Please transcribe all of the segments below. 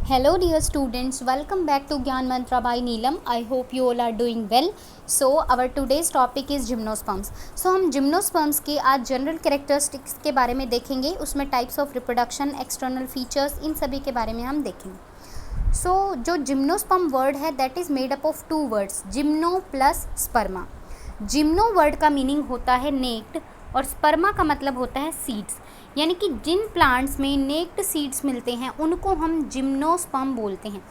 Hello dear students, welcome back to Gyan Mantra by Neelam. I hope you all are doing well. So our today's topic is gymnosperms. So हम gymnosperms के आज general characteristics के बारे में देखेंगे, उसमें types of reproduction, external features, इन सभी के बारे में हम देखेंगे. सो जो जिम्नोस्पर्म वर्ड है that is made up of two words, gymno plus sperma. Gymno word का मीनिंग होता है नेक्ड और स्पर्मा का मतलब होता है सीड्स. यानी कि जिन प्लांट्स में नेक्ड सीड्स मिलते हैं उनको हम जिम्नोस्पर्म बोलते हैं.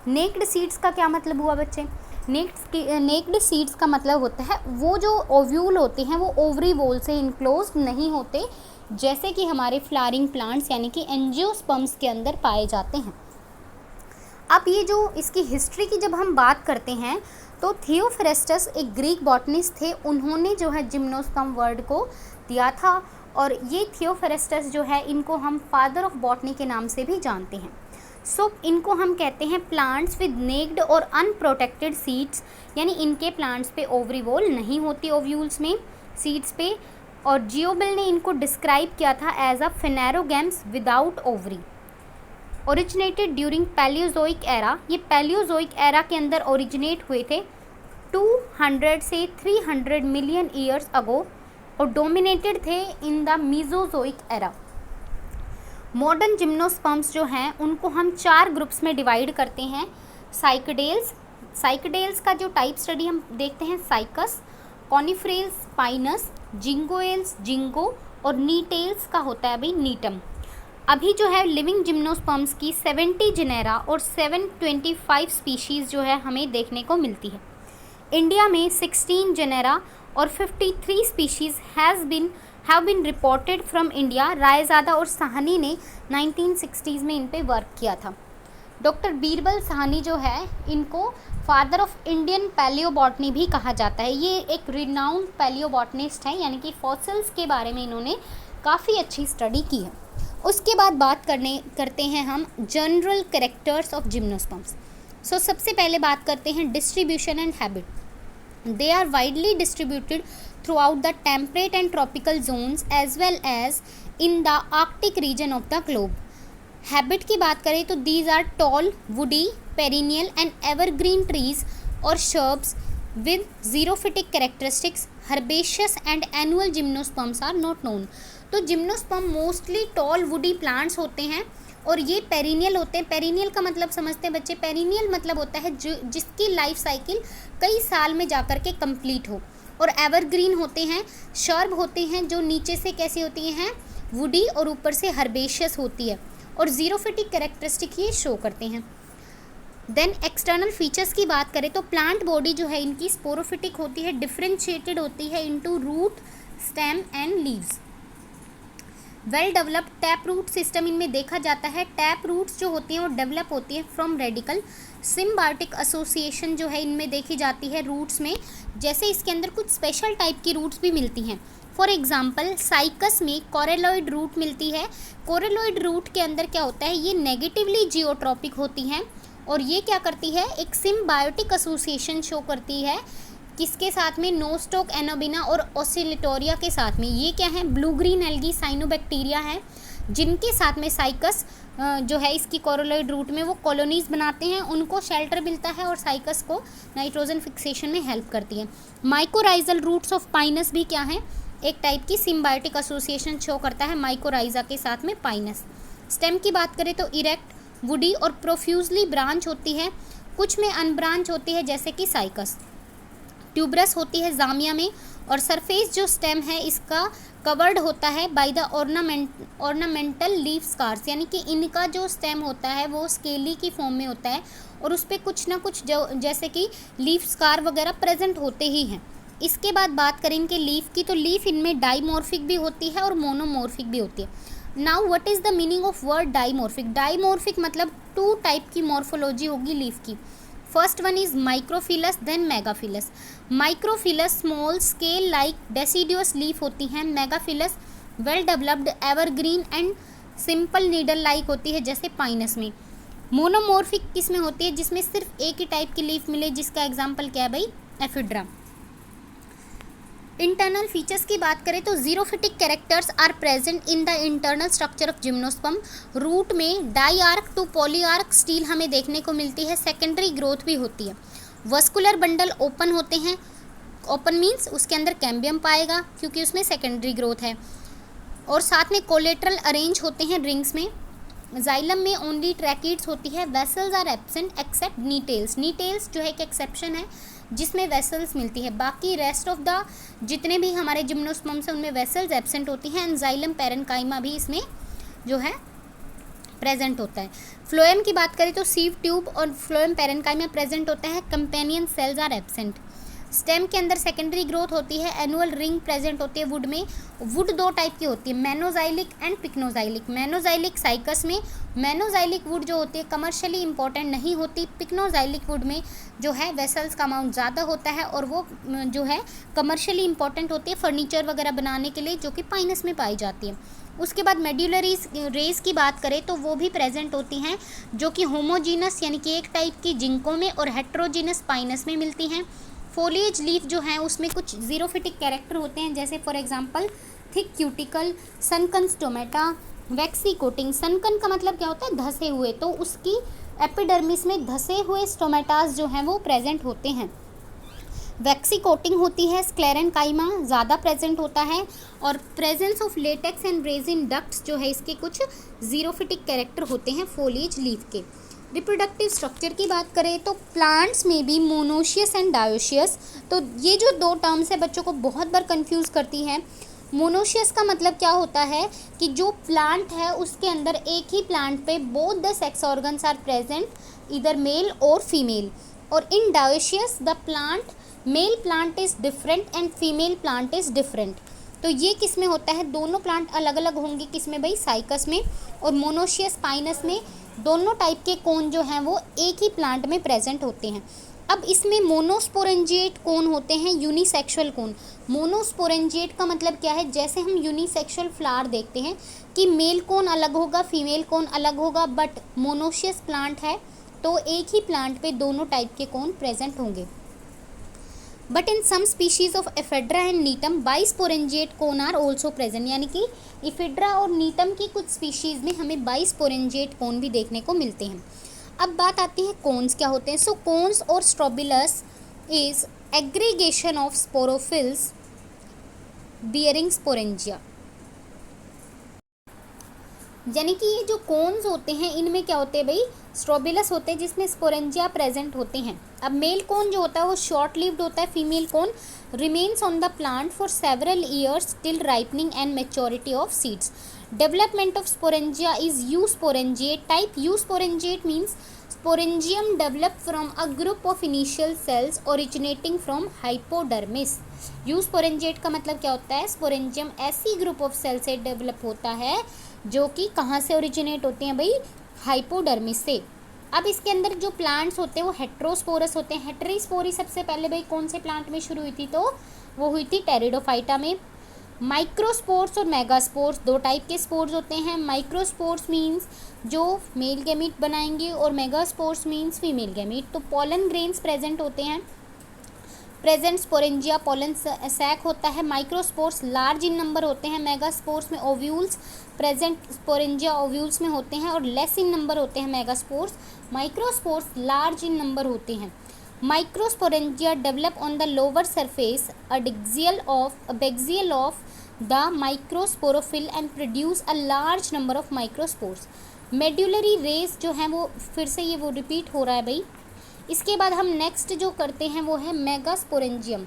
नेक्ड सीड्स का क्या मतलब हुआ बच्चे? नेक्ड सीड्स का मतलब होता है वो जो ओव्यूल होते हैं वो ओवरी वॉल से इनक्लोज नहीं होते, जैसे कि हमारे फ्लावरिंग प्लांट्स यानी कि एंजियोस्पर्म्स के अंदर पाए जाते हैं. अब ये जो इसकी हिस्ट्री की जब हम बात करते हैं तो थियोफ्रेस्टस एक ग्रीक बॉटनिस्ट थे, उन्होंने जो है जिम्नोस्पर्म वर्ड को दिया था. और ये थियोफ्रेस्टस जो है इनको हम फादर ऑफ बॉटनी के नाम से भी जानते हैं. सो इनको हम कहते हैं प्लांट्स विद नेक्ड और अनप्रोटेक्टेड सीड्स, यानी इनके प्लांट्स पे ओवरी वॉल नहीं होती ओव्यूल्स में, सीड्स पे. और जियोबिल ने इनको डिस्क्राइब किया था as a phanerogams without ovary. Originated during Palaeozoic era, ये पैलियोजोइक एरा के अंदर ओरिजिनेट हुए थे 200 से 300 मिलियन ईयर्स अगो और डोमिनेटेड थे in the Mesozoic era. Modern gymnosperms जो हैं उनको हम 4 ग्रुप्स में डिवाइड करते हैं. साइकडेल्स का जो टाइप स्टडी हम देखते हैं साइकस, कॉनिफरेल्स पाइनस, जिंगोएल्स जिंगो और नीटेल्स का होता है अभी नीटम. अभी जो है लिविंग जिम्नोस्पर्म्स की 70 जेनेरा और 725 स्पीशीज़ जो है हमें देखने को मिलती है. इंडिया में 16 जेनेरा और 53 species have been reported from India. Raizada और साहनी ने 1960s में इन पे वर्क किया था. डॉक्टर बीरबल साहनी जो है इनको फादर ऑफ इंडियन पैलियोबॉटनी भी कहा जाता है. ये एक रिनाउंड पैलियोबॉटनिस्ट है, यानी कि फॉसिल्स के बारे में इन्होंने काफ़ी अच्छी स्टडी की है. उसके बाद बात करते हैं हम जनरल कैरेक्टर्स ऑफ जिम्नोस्पर्म्स. सो सबसे पहले बात करते हैं distribution and habit. They are widely distributed throughout the temperate and tropical zones as well as in the Arctic region of the globe. Habit की बात करें तो these are tall, woody, perennial and evergreen trees or shrubs with xerophytic characteristics. Herbaceous and annual gymnosperms are not known. तो gymnosperm mostly tall woody plants होते हैं और ये perennial होते हैं. पेरिनियल का मतलब समझते हैं बच्चे? पेरिनियल मतलब होता है जिसकी लाइफ साइकिल कई साल में जाकर के कंप्लीट हो. और एवरग्रीन होते हैं, शर्ब होते हैं जो नीचे से कैसी होती हैं, वुडी, और ऊपर से हर्बेशियस होती है. और जीरोफिटिक कैरेक्टरिस्टिक ये शो करते हैं. देन एक्सटर्नल फीचर्स की बात करें तो प्लांट बॉडी जो है इनकी स्पोरोफिटिक होती है, डिफ्रेंशिएटेड होती है into root, stem and leaves. Well developed tap root system इनमें देखा जाता है. टैप रूट्स जो होती हैं वो डेवलप होती है फ्रॉम रेडिकल. सिम्बायोटिक एसोसिएशन जो है इनमें देखी जाती है रूट्स में, जैसे इसके अंदर कुछ स्पेशल टाइप की रूट्स भी मिलती हैं. फॉर एग्जांपल साइकस में कोरेलॉइड रूट मिलती है. कोरेलॉइड रूट के अंदर क्या होता है, ये नेगेटिवली जियोट्रॉपिक होती हैं और ये क्या करती है, एक सिम्बायोटिक एसोसिएशन शो करती है. किसके साथ में? नोस्टोक एनोबिना और ओसिलेटोरिया के साथ में. ये क्या है? ब्लू ग्रीन एल्गी साइनोबैक्टीरिया है, जिनके साथ में साइकस जो है इसकी कोरोलॉइड रूट में वो कॉलोनीज बनाते हैं, उनको शेल्टर मिलता है और साइकस को नाइट्रोजन फिक्सेशन में हेल्प करती है. माइकोराइजल रूट्स ऑफ पाइनस भी क्या है, एक टाइप की सिम्बायोटिक एसोसिएशन शो करता है माइकोराइजा के साथ में पाइनस. स्टेम की बात करें तो इरेक्ट, वुडी और प्रोफ्यूजली ब्रांच होती है, कुछ में अनब्रांच होती है जैसे कि साइकस. ट्यूबरस होती है जामिया में. और सरफेस जो स्टेम है इसका कवर्ड होता है by the ornamental leaf scars, यानी कि इनका जो स्टेम होता है वो स्केली की फॉर्म में होता है और उस पर कुछ ना कुछ जो जैसे कि लीफ स्कार वगैरह प्रेजेंट होते ही हैं. इसके बाद बात करें इनके लीफ की, तो लीफ इनमें डाइमॉर्फिक भी होती है और मोनोमॉर्फिक भी होती है. Now what is the meaning of word dimorphic? Dimorphic मतलब 2 टाइप की मॉर्फोलॉजी होगी लीफ की. First one is microphyllous then megaphyllous. Microphyllous small scale like deciduous leaf होती हैं. Megaphyllous well developed evergreen and simple needle like होती है जैसे Pinus में. मोनोमॉर्फिक किस में होती है? जिसमें सिर्फ एक ही टाइप की लीफ मिले, जिसका एग्जाम्पल क्या है भाई? एफिड्रा. इंटरनल फीचर्स की बात करें तो xerophytic characters are present in the internal structure of gymnosperm. Root में diarch to polyarch stele हमें देखने को मिलती है। सेकेंडरी ग्रोथ भी होती है। वस्कुलर बंडल ओपन होते हैं। ओपन मीन्स उसके अंदर कैम्बियम पाएगा क्योंकि उसमें सेकेंडरी ग्रोथ है। और साथ में कोलेट्रल अरेंज होते हैं रिंग्स में। जाइलम में ओनली ट्रैकिड्स होती है। Vessels are absent except Gnetales. Gnetales जो है एक एक्सेप्शन है जिसमें वेसल्स मिलती है। बाकी रेस्ट ऑफ द जितने भी हमारे जिम्नोस्पर्म्स हैं उनमें वेसल्स एब्सेंट होती हैं। एंड जाइलम पैरेन्काइमा भी इसमें जो है प्रेजेंट होता है। फ्लोएम की बात करें तो सीव ट्यूब और फ्लोएम पैरेन्काइमा प्रेजेंट होता है। Companion cells are absent. Stem के अंदर सेकेंडरी ग्रोथ होती है। एनुअल रिंग प्रेजेंट होती है वुड में। वुड दो टाइप की होती है, मेनोजाइलिक एंड पिक्नोजाइलिक। मेनोजाइलिक साइकस में मेनोजाइलिक वुड जो होती है कमर्शियली इंपॉर्टेंट नहीं होती। पिक्नोजाइलिक वुड में जो है वेसल्स का अमाउंट ज़्यादा होता है और वो जो है कमर्शियली इंपॉर्टेंट होती है फर्नीचर वगैरह बनाने के लिए, जो कि पाइनस में पाई जाती है। उसके बाद मेड्यूलरी रेज की बात करें तो वो भी प्रेजेंट होती हैं, जो कि होमोजीनस यानी कि एक टाइप की जिंकों में और हेट्रोजीनस पाइनस में मिलती हैं। फोलिएज लीफ जो है उसमें कुछ जीरोफिटिक कैरेक्टर होते हैं, जैसे for example thick cuticle, सनकन stomata, vaccine coating. सनकन का मतलब क्या होता है, धसे हुए, तो उसकी एपिडर्मिस में धसे हुए स्टोमेटास जो हैं वो प्रेजेंट होते हैं। वैक्सी कोटिंग होती है। स्क्लेरेनकाइमा ज़्यादा प्रेजेंट होता है। और presence of latex and resin ducts जो है इसके कुछ जीरोफिटिक कैरेक्टर होते हैं फोलिएज लीफ के। रिप्रोडक्टिव स्ट्रक्चर की बात करें तो प्लांट्स में भी मोनोशियस एंड डायोशियस। तो ये जो दो टर्म्स है बच्चों को बहुत बार कंफ्यूज करती है। मोनोशियस का मतलब क्या होता है कि जो प्लांट है उसके अंदर एक ही प्लांट पे both the sex organs are present, इधर मेल और फीमेल। और in dioecious the plant male plant is different and female plant is different. तो ये किस में होता है, दोनों प्लांट अलग अलग होंगे, किस में भाई, साइकस में। और मोनोशियस पाइनस में दोनों टाइप के कोन जो हैं वो एक ही प्लांट में प्रेजेंट होते हैं। अब इसमें मोनोस्पोरेंजिएट कोन होते हैं, यूनिसेक्सुअल कोन। मोनोस्पोरेंजिएट का मतलब क्या है, जैसे हम यूनिसेक्सुअल फ्लावर देखते हैं कि मेल कोन अलग होगा फीमेल कोन अलग होगा, बट मोनोशियस प्लांट है तो एक ही प्लांट पे दोनों टाइप के कोन प्रेजेंट होंगे। But in some species of Ephedra and Gnetum bisporangiate cone are also present, यानी कि इफेड्रा और नीटम की कुछ स्पीशीज़ में हमें बाइस्पोरेंजिएट कोन भी देखने को मिलते हैं। अब बात आती है कोन्स क्या होते हैं। सो कोन्स और strobilus is aggregation of sporophylls bearing sporangia. यानी कि ये जो कोन्स होते हैं इनमें क्या होते हैं भाई, स्ट्रोबिलस होते हैं जिसमें स्पोरेंजिया प्रेजेंट होते हैं। अब मेल कोन जो होता है वो शॉर्ट लिव्ड होता है। Female cone remains on the plant for several years till ripening and maturity of seeds. Development of sporangia is eusporangiate type. Eusporangiate means sporangium develop from a group of initial cells originating from hypodermis. Eusporangiate का मतलब क्या होता है, sporangium ऐसी group of cell से develop होता है जो कि कहाँ से ओरिजिनेट होते हैं भाई, हाइपोडर्मिस से। अब इसके अंदर जो प्लांट्स होते हैं वो हेट्रोस्पोरस होते हैं। हेटेरोस्पोरी सबसे पहले भाई कौन से प्लांट में शुरू हुई थी, तो वो हुई थी टेरिडोफाइटा में। माइक्रोस्पोर्स और मेगास्पोर्स दो टाइप के स्पोर्स होते हैं। माइक्रोस्पोर्स मीन्स जो मेल गैमीट बनाएंगे और मेगास्पोर्स मीन्स फीमेल गैमीट। तो पोलन ग्रेन्स प्रेजेंट होते हैं। प्रेजेंट स्पोरेंजिया पोलन सैक होता है। माइक्रोस्पोर्स लार्ज इन नंबर होते हैं। मेगास्पोर्स में ओव्यूल्स प्रेजेंट स्पोरेंजिया ओव्यूल्स में होते हैं और लेस इन नंबर होते हैं megaspores. Microspores large in number होते हैं। Microsporangia develop on the lower surface abaxial of the microsporophyll and produce a large number of microspores. Medullary rays जो है वो फिर से ये वो रिपीट हो रहा है भाई। इसके बाद हम नेक्स्ट जो करते हैं वो है मेगास्पोरेंजियम।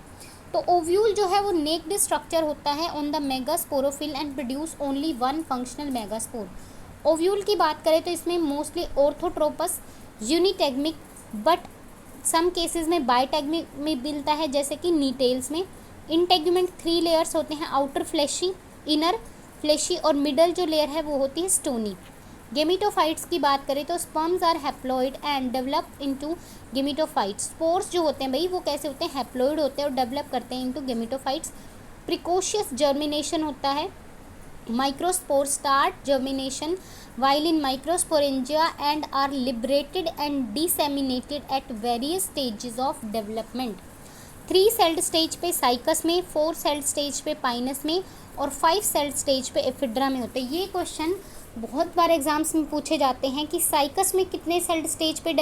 तो ओव्यूल जो है वो नेक्ड स्ट्रक्चर होता है on the megasporophyll and produce only one functional megaspore. Ovule की बात करें तो इसमें mostly orthotropous unitegmic but some cases में बायटेगमिक में मिलता है, जैसे कि नीटेल्स में। इंटेगमेंट 3 लेयर्स होते हैं, आउटर फ्लैशी, इनर फ्लैशी और मिडल जो लेयर है वो होती है स्टोनी। गेमिटोफाइट्स की बात करें तो sperms are haploid and develop into gametophytes. Spores जो होते हैं भाई वो कैसे होते हैं, हैप्लॉइड होते हैं और डेवलप करते हैं इनटू गेमिटोफाइट्स। प्रिकॉशियस जर्मिनेशन होता है। Microspore start germination while in microsporangia and are liberated and disseminated at various stages of development. 3 sailed stage पे साइकस में, 4 सेल्ड स्टेज पे पाइनस में और 5 सेल्ड स्टेज पे एफिड्रा में होते हैं। ये क्वेश्चन बहुत बार एग्जाम्स में पूछे जाते हैं कि साइकस में कितने सेल्ड स्टेज पे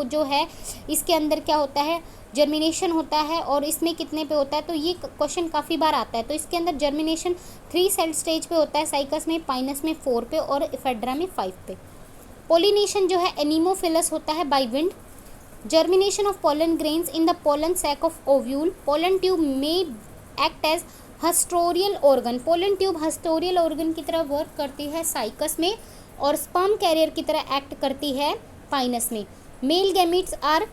जो है इसके अंदर क्या होता है, जर्मिनेशन होता है, और इसमें कितने पे होता है। तो ये क्वेश्चन काफ़ी बार आता है। तो इसके अंदर जर्मिनेशन 3 सेल्ड स्टेज पे होता है साइकस में, पाइनस में 4 पे और एफिड्रा में 5 पे। पोलिनेशन जो है एनीमोफिलस होता है by wind. Germination of pollen grains in the pollen sac of ovule. Pollen tube में act as haustorial organ. Pollen tube haustorial organ की तरह वर्क करती है साइकस में और स्पर्म कैरियर की तरह एक्ट करती है पाइनस में। Male gametes are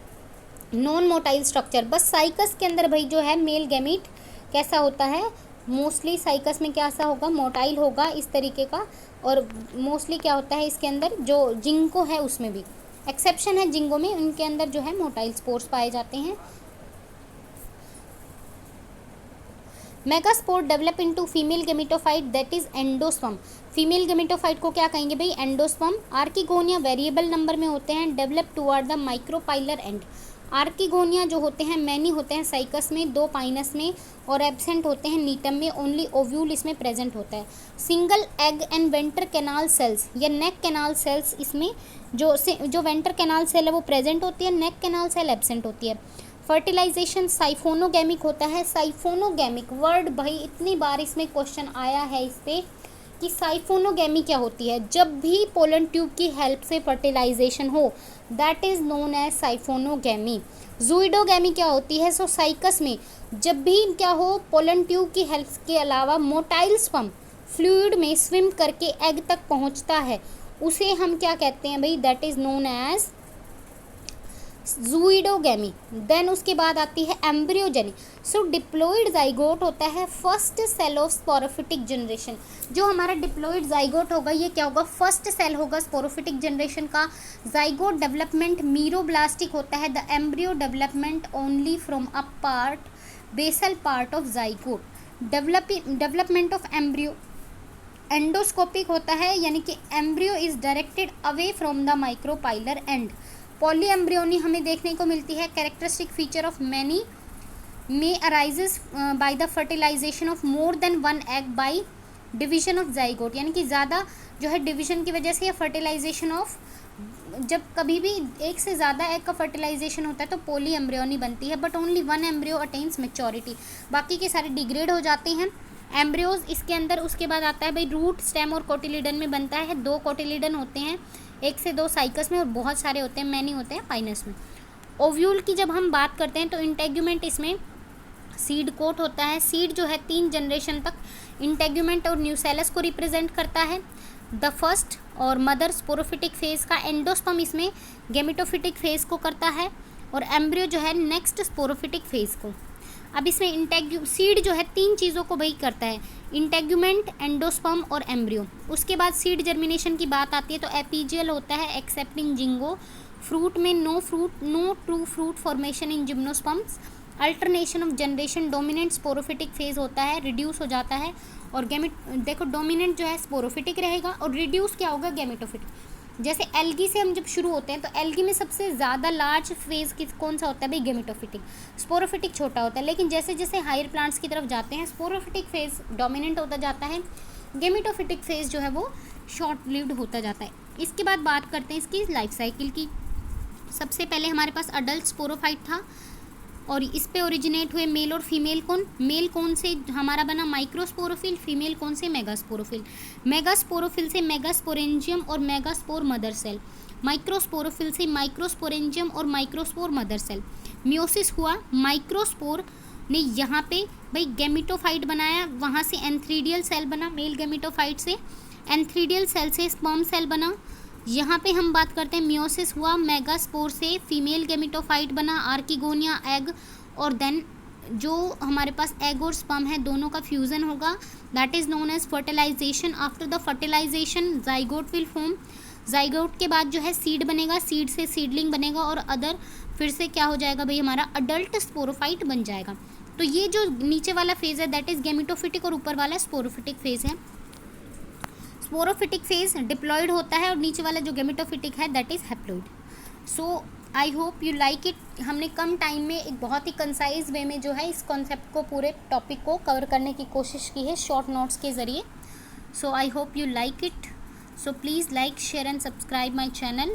non motile structure. बस साइकस के अंदर भाई जो है मेल गैमीट कैसा होता है, मोस्टली साइकस में कैसा होगा, मोटाइल होगा इस तरीके का। और मोस्टली क्या होता है इसके अंदर, जो जिंको है उसमें भी एक्सेप्शन है, जिंगो में उनके अंदर जो है मोटाइल स्पोर्स पाए जाते हैं। Megaspore develop into female gametophyte that is endosperm. Female gametophyte को क्या कहेंगे भाई, एंडोस्पर्म। आर्किगोनिया वेरिएबल नंबर में होते हैं, develop toward the micropylar and. Archegonia जो होते हैं मैनी होते हैं साइकस में, 2 पाइनस में और एब्सेंट होते हैं नीटम में, ओनली ओव्यूल इसमें प्रेजेंट होता है। Single egg and venter canal cells या नेक कैनाल सेल्स, इसमें जो वेंटर कैनाल सेल है वो प्रेजेंट होती है, नेक कैनाल सेल एब्सेंट होती है। फर्टिलाइजेशन साइफोनोगैमिक होता है। साइफोनोगैमिक वर्ड भाई इतनी बार इसमें क्वेश्चन आया है इस पे कि साइफोनोगैमी क्या होती है। जब भी पोलन ट्यूब की हेल्प से फर्टिलाइजेशन हो दैट इज़ नोन एज साइफोनोगैमी। जूइडोगैमी क्या होती है, सो साइकस में जब भी क्या हो पोलन ट्यूब की हेल्प के अलावा मोटाइल स्पर्म फ्लूइड में स्विम करके एग तक पहुंचता है, उसे हम क्या कहते हैं भाई, that is known as zooidogamy. Then उसके बाद आती है एम्ब्रियोजेनी। सो डिप्लॉइड जाइगोट होता है first cell of sporophytic generation. जो हमारा डिप्लॉइड जाइगोट होगा ये क्या होगा, फर्स्ट सेल होगा स्पोरोफिटिक जनरेशन का। जाइगोट डेवलपमेंट मीरोब्लास्टिक होता है। The embryo development only from a part basal part of zygote. Development of embryo endoscopic होता है, यानी कि embryo is directed away from the micropylar end. Polyembryony हमें देखने को मिलती है। कैरेक्टरिस्टिक फीचर ऑफ मैनी में arises by the fertilisation of more than 1 egg by division of zygote, यानी कि ज़्यादा जो है डिवीजन की वजह से या फर्टिलाइजेशन ऑफ, जब कभी भी एक से ज़्यादा एग का फर्टिलाइजेशन होता है तो पॉली एम्ब्रियोनी बनती है, but only 1 embryo attains maturity, बाकी के सारे डिग्रेड हो जाते हैं एम्ब्रियोज इसके अंदर। उसके बाद आता है भाई रूट, स्टेम और कोटिलीडन में बनता है। 2 कोटिलीडन होते हैं, 1 से 2 साइकस में और बहुत सारे होते हैं, मैनी होते हैं पाइनस में। ओव्यूल की जब हम बात करते हैं तो इंटेग्यूमेंट इसमें सीड कोट होता है। सीड जो है 3 जनरेशन तक इंटेग्यूमेंट और न्यूसेलस को रिप्रेजेंट करता है। द फर्स्ट और मदर स्पोरोफिटिक फेज का, एंडोस्पर्म इसमें गेमेटोफिटिक फेज को करता है और एम्ब्रियो जो है नेक्स्ट स्पोरोफिटिक फेज को। अब इसमें सीड जो है 3 चीज़ों को भाई करता है, इंटेग्यूमेंट, एंडोस्पर्म और एम्ब्रियो। उसके बाद सीड जर्मिनेशन की बात आती है तो एपीजियल होता है एक्सेप्टिंग जिंगो। फ्रूट में no true fruit formation in gymnosperms. Alternation of generation, dominant sporophytic phase होता है, रिड्यूस हो जाता है और देखो डोमिनेंट जो है स्पोरोफिटिक रहेगा और रिड्यूस क्या होगा, गेमेटोफिटिक। जैसे एल्गी से हम जब शुरू होते हैं तो एल्गी में सबसे ज़्यादा लार्ज फेज कौन सा होता है भाई, गेमेटोफिटिक। स्पोरोफिटिक छोटा होता है, लेकिन जैसे जैसे हायर प्लांट्स की तरफ जाते हैं स्पोरोफिटिक फेज डोमिनेंट होता जाता है, गेमेटोफिटिक फेज जो है वो शॉर्ट लिव्ड होता जाता है। इसके बाद बात करते हैं इसकी लाइफ साइकिल की। सबसे पहले हमारे पास अडल्ट स्पोरोफाइट था और इस पे ओरिजिनेट हुए मेल और फीमेल कौन, मेल कौन से हमारा बना माइक्रोस्पोरोफिल, फीमेल कौन से मेगास्पोरोफिल। मेगास्पोरोफिल से मेगास्पोरेंजियम और मेगास्पोर मदर सेल, माइक्रोस्पोरोफिल से माइक्रोस्पोरेंजियम और माइक्रोस्पोर मदर सेल। मियोसिस हुआ, माइक्रोस्पोर ने यहाँ पे भाई गेमिटोफाइट बनाया, वहाँ से एंथ्रीडियल सेल बना, मेल गेमिटोफाइट से एंथ्रीडियल सेल से स्पर्म सेल बना। यहाँ पे हम बात करते हैं मियोसिस हुआ, मेगास्पोर से फीमेल गेमिटोफाइट बना, आर्किगोनिया एग, और देन जो हमारे पास एग और स्पर्म है दोनों का फ्यूज़न होगा, that is known as fertilization. After the fertilization zygote will form. Zygote के बाद जो है सीड बनेगा, सीड से सीडलिंग बनेगा और अदर फिर से क्या हो जाएगा भाई, हमारा अडल्ट स्पोरोफाइट बन जाएगा। तो ये जो नीचे वाला फेज़ है दैट इज़ गेमिटोफिटिक और ऊपर वाला स्पोरोफिटिक फेज़ है। स्पोरोफिटिक फेज डिप्लॉयड होता है और नीचे वाला जो गेमेटोफिटिक है that is haploid. So I hope you like it. हमने कम टाइम में एक बहुत ही कंसाइज वे में जो है इस कॉन्सेप्ट को, पूरे टॉपिक को कवर करने की कोशिश की है शॉर्ट नोट्स के ज़रिए। So I hope you like it. So please like, share and subscribe my channel.